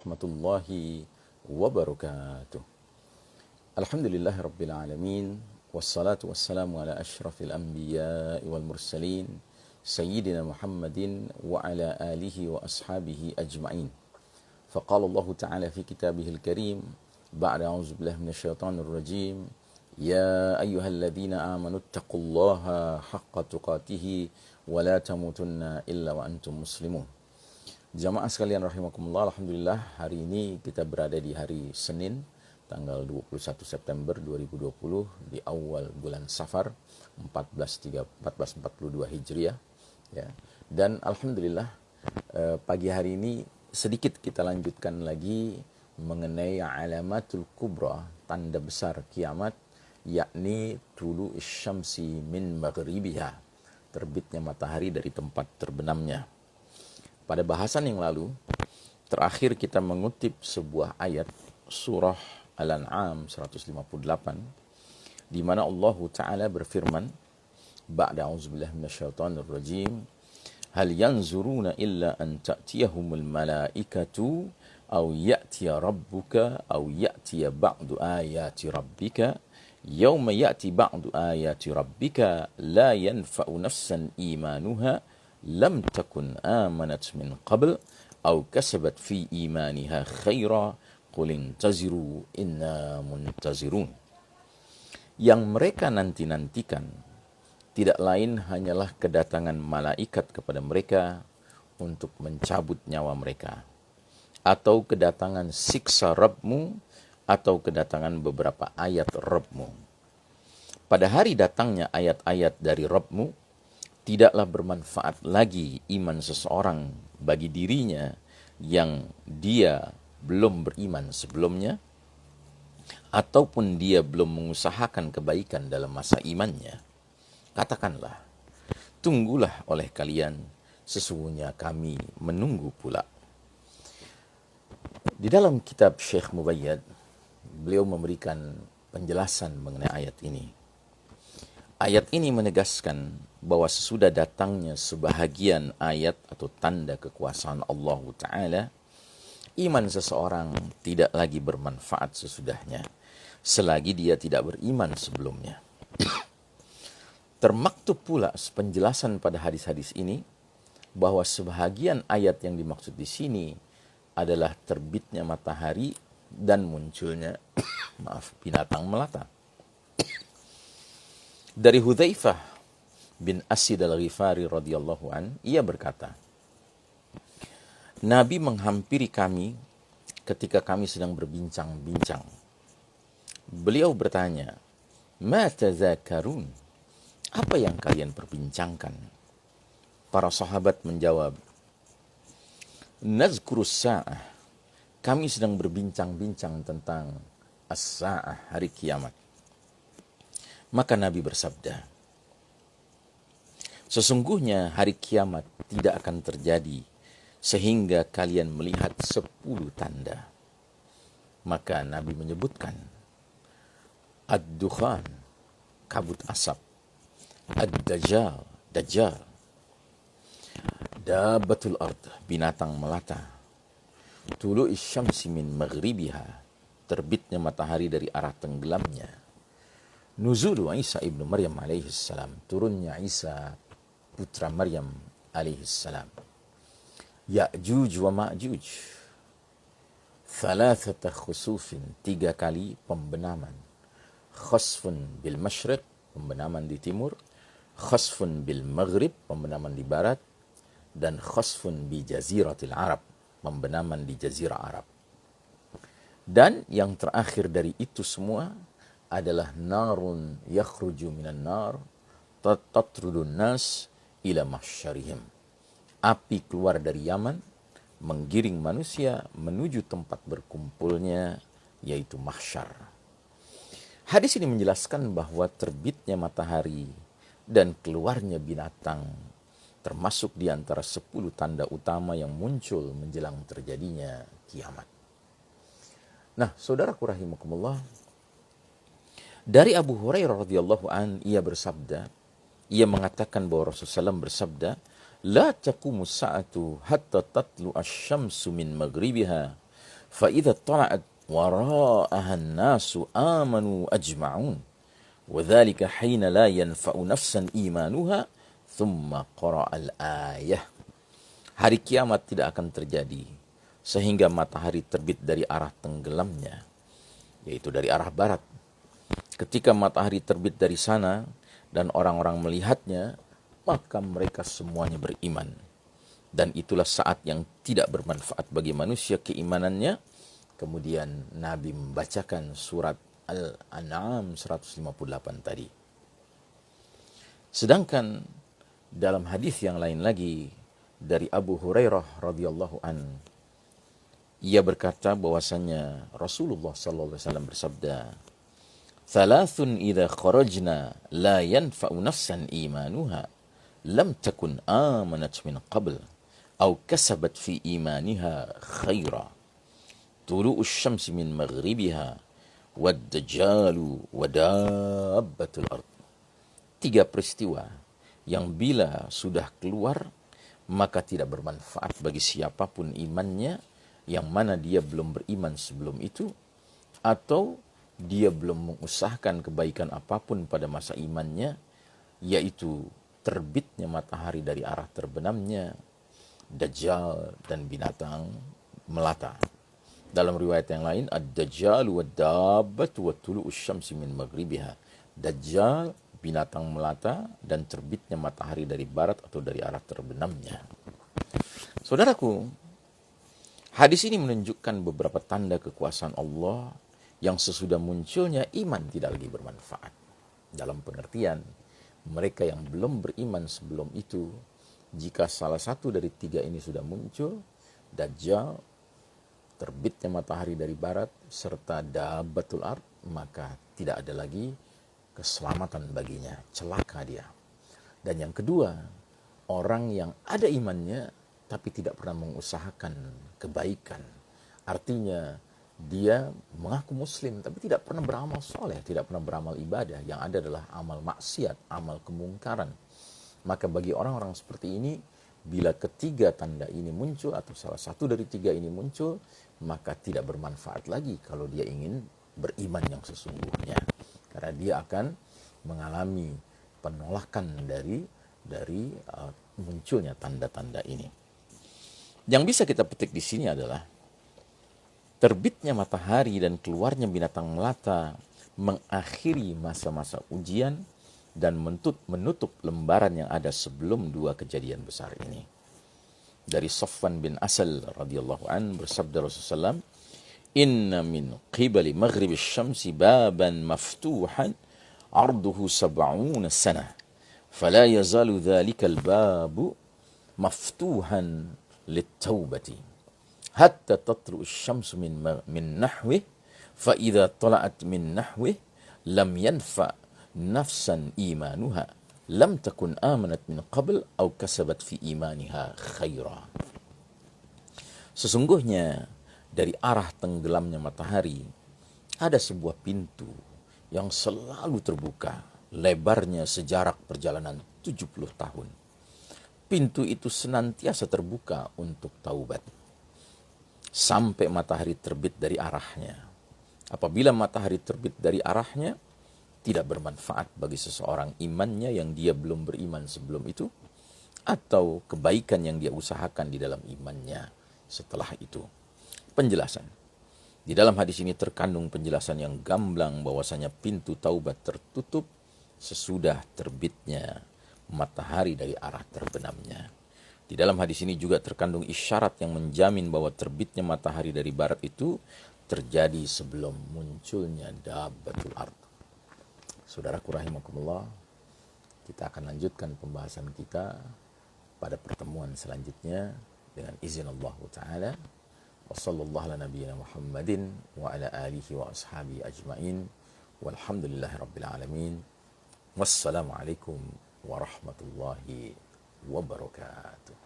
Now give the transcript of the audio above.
warahmatullahi wabarakatuh. Alhamdulillahi rabbil alamin, wassalatu wassalamu ala ashrafil anbiya wal mursalin, sayyidina Muhammadin wa ala alihi wa ashabihi ajma'in. Faqala Allah ta'ala fi kitabihil karim, ba'da a'udzu billahi minasyaitonir rajim, ya ayyuhalladzina amanu taqullaha haqqa tuqatih wa la tamutunna illa wa antum muslimun. Jamaah sekalian rahimakumullah, alhamdulillah hari ini kita berada di hari Senin tanggal 21 September 2020 di awal bulan Safar 1442 Hijriah ya. Dan alhamdulillah pagi hari ini sedikit kita lanjutkan lagi mengenai alamatul kubra, tanda besar kiamat, yakni tulu isyamsi min maghribiha, terbitnya matahari dari tempat terbenamnya. Pada bahasan yang lalu, terakhir kita mengutip sebuah ayat surah Al-An'am 158, di mana Allah Ta'ala berfirman, ba'da a'udzubillahi minasyaitonir rajim, hal yanzuruna illa an ta'tiyahumul malaikatu aw ya'tiya rabbuka aw ya'tiya ba'du ayati rabbika yawma ya'ti ba'du ayati rabbika la yanfa'u nafsan imanuha lam takun amanat min qabl aw kasabat fi imaniha khaira qul intaziru inna muntazirun. Yang mereka nanti-nantikan tidak lain hanyalah kedatangan malaikat kepada mereka untuk mencabut nyawa mereka, atau kedatangan siksa Rabbmu, atau kedatangan beberapa ayat Rabbmu. Pada hari datangnya ayat-ayat dari Rabbmu, tidaklah bermanfaat lagi iman seseorang bagi dirinya yang dia belum beriman sebelumnya, ataupun dia belum mengusahakan kebaikan dalam masa imannya. Katakanlah, tunggulah oleh kalian, sesungguhnya kami menunggu pula. Di dalam kitab Syekh Mubayyad, beliau memberikan penjelasan mengenai ayat ini. Ayat ini menegaskan bahwa sesudah datangnya sebahagian ayat atau tanda kekuasaan Allah Ta'ala, iman seseorang tidak lagi bermanfaat sesudahnya, selagi dia tidak beriman sebelumnya. Termaktub pula penjelasan pada hadis-hadis ini, bahwa sebahagian ayat yang dimaksud di sini adalah terbitnya matahari dan munculnya binatang melata. Dari Hudzaifah bin Asid al-Ghifari radhiyallahu an, ia berkata, Nabi menghampiri kami ketika kami sedang berbincang-bincang. Beliau bertanya, "Ma tazakarun?" Apa yang kalian perbincangkan? Para sahabat menjawab, "Nazkurus sa'ah." Kami sedang berbincang-bincang tentang as-sa'ah, hari kiamat. Maka Nabi bersabda, sesungguhnya hari kiamat tidak akan terjadi sehingga kalian melihat 10 tanda. Maka Nabi menyebutkan ad-dukhan, kabut asap, ad-dajjal, dajjal, dabbatul ard, binatang melata, tulu isyamsi min maghribiha, terbitnya matahari dari arah tenggelamnya, nuzulu Isa ibnu Maryam alaihissalam, turunnya Isa putra Maryam alaihissalam, Ya'juj wa Ma'juj, thalathata khusufin, 3 kali pembenaman, khasfun bil masyriq, pembenaman di timur, khasfun bil maghrib, pembenaman di barat, dan khasfun bi jaziratil Arab, pembenaman di jazirah Arab. Dan yang terakhir dari itu semua adalah narun yakhruju minan nar tatrudun nas ila mahsyarihim, api keluar dari Yaman menggiring manusia menuju tempat berkumpulnya, yaitu mahsyar. Hadis ini menjelaskan bahwa terbitnya matahari dan keluarnya binatang termasuk di antara 10 tanda utama yang muncul menjelang terjadinya kiamat. Nah, saudaraku rahimakumullah, dari Abu Hurairah radhiyallahu an, ia bersabda, ia mengatakan bahwa Rasulullah SAW bersabda, la taqumu sa'atu hatta tatlu asy-syamsu min maghribiha فإذا طلعت وراءها الناس آمنوا أجمعون وذلك حين لا ينفع نفسا إيمانها ثم قرأ الآية. Hari kiamat tidak akan terjadi sehingga matahari terbit dari arah tenggelamnya, yaitu dari arah barat. Ketika matahari terbit dari sana dan orang-orang melihatnya, maka mereka semuanya beriman. Dan itulah saat yang tidak bermanfaat bagi manusia keimanannya. Kemudian Nabi membacakan surat Al-An'am 158 tadi. Sedangkan dalam hadis yang lain lagi dari Abu Hurairah radhiyallahu an, ia berkata bahwasanya Rasulullah sallallahu alaihi wasallam bersabda, "Thalathun idza kharajna la yanfa'u nafsan imanuha lam takun amanat min qabl aw kasabat fi imaniha khaira. Tulu'u syamsi min maghribiha wad-dajjalu wa dabbatul ard." Tiga peristiwa yang bila sudah keluar maka tidak bermanfaat bagi siapapun imannya, yang mana dia belum beriman sebelum itu, atau dia belum mengusahakan kebaikan apapun pada masa imannya, yaitu terbitnya matahari dari arah terbenamnya, dajjal dan binatang melata. Dalam riwayat yang lain, ad-dajjal wa dabbatu wa tulu'us syamsi min maghribiha. Dajjal, binatang melata, dan terbitnya matahari dari barat atau dari arah terbenamnya. Saudaraku, hadis ini menunjukkan beberapa tanda kekuasaan Allah yang sesudah munculnya iman tidak lagi bermanfaat. Dalam pengertian, mereka yang belum beriman sebelum itu, jika salah satu dari tiga ini sudah muncul, Dajjal, terbitnya matahari dari barat, serta dabbatul ard, maka tidak ada lagi keselamatan baginya, celaka dia. Dan yang kedua, orang yang ada imannya tapi tidak pernah mengusahakan kebaikan. Artinya dia mengaku muslim tapi tidak pernah beramal soleh, tidak pernah beramal ibadah. Yang ada adalah amal maksiat, amal kemungkaran. Maka bagi orang-orang seperti ini, bila ketiga tanda ini muncul atau salah satu dari tiga ini muncul, maka tidak bermanfaat lagi kalau dia ingin beriman yang sesungguhnya. Karena dia akan mengalami penolakan dari munculnya tanda-tanda ini. Yang bisa kita petik di sini adalah terbitnya matahari dan keluarnya binatang melata mengakhiri masa-masa ujian dan menutup lembaran yang ada sebelum dua kejadian besar ini. Dari Safwan bin Asal radhiyallahu an bersabda Rasulullah SAW, "Inna min qibali maghribis syamsi baban maftuhan arduhu sab'una sanah fala yazalu dhalikal babu maftuhan lit-taubati hatta tatlu'u syamsu min nahwih fa idza tala'at min nahwih lam yanfa nafsan imanuha lam takun amanat min qabl aw kasabat fi imaniha khaira." Sesungguhnya dari arah tenggelamnya matahari ada sebuah pintu yang selalu terbuka, lebarnya sejarak perjalanan 70 tahun. Pintu itu senantiasa terbuka untuk taubat sampai matahari terbit dari arahnya. Apabila matahari terbit dari arahnya, tidak bermanfaat bagi seseorang imannya yang dia belum beriman sebelum itu, atau kebaikan yang dia usahakan di dalam imannya setelah itu. Penjelasan. Di dalam hadis ini terkandung penjelasan yang gamblang bahwasanya pintu taubat tertutup sesudah terbitnya matahari dari arah terbenamnya. Di dalam hadis ini juga terkandung isyarat yang menjamin bahwa terbitnya matahari dari barat itu terjadi sebelum munculnya dabbatul ard. Saudaraku rahimakumullah, kita akan lanjutkan pembahasan kita pada pertemuan selanjutnya dengan izin Allah Ta'ala. Wa sallallahu ala nabiyyina Muhammadin wa ala alihi wa ashabihi ajma'in walhamdulillahi rabbil alamin. Wassalamualaikum warahmatullahi wabarakatuh.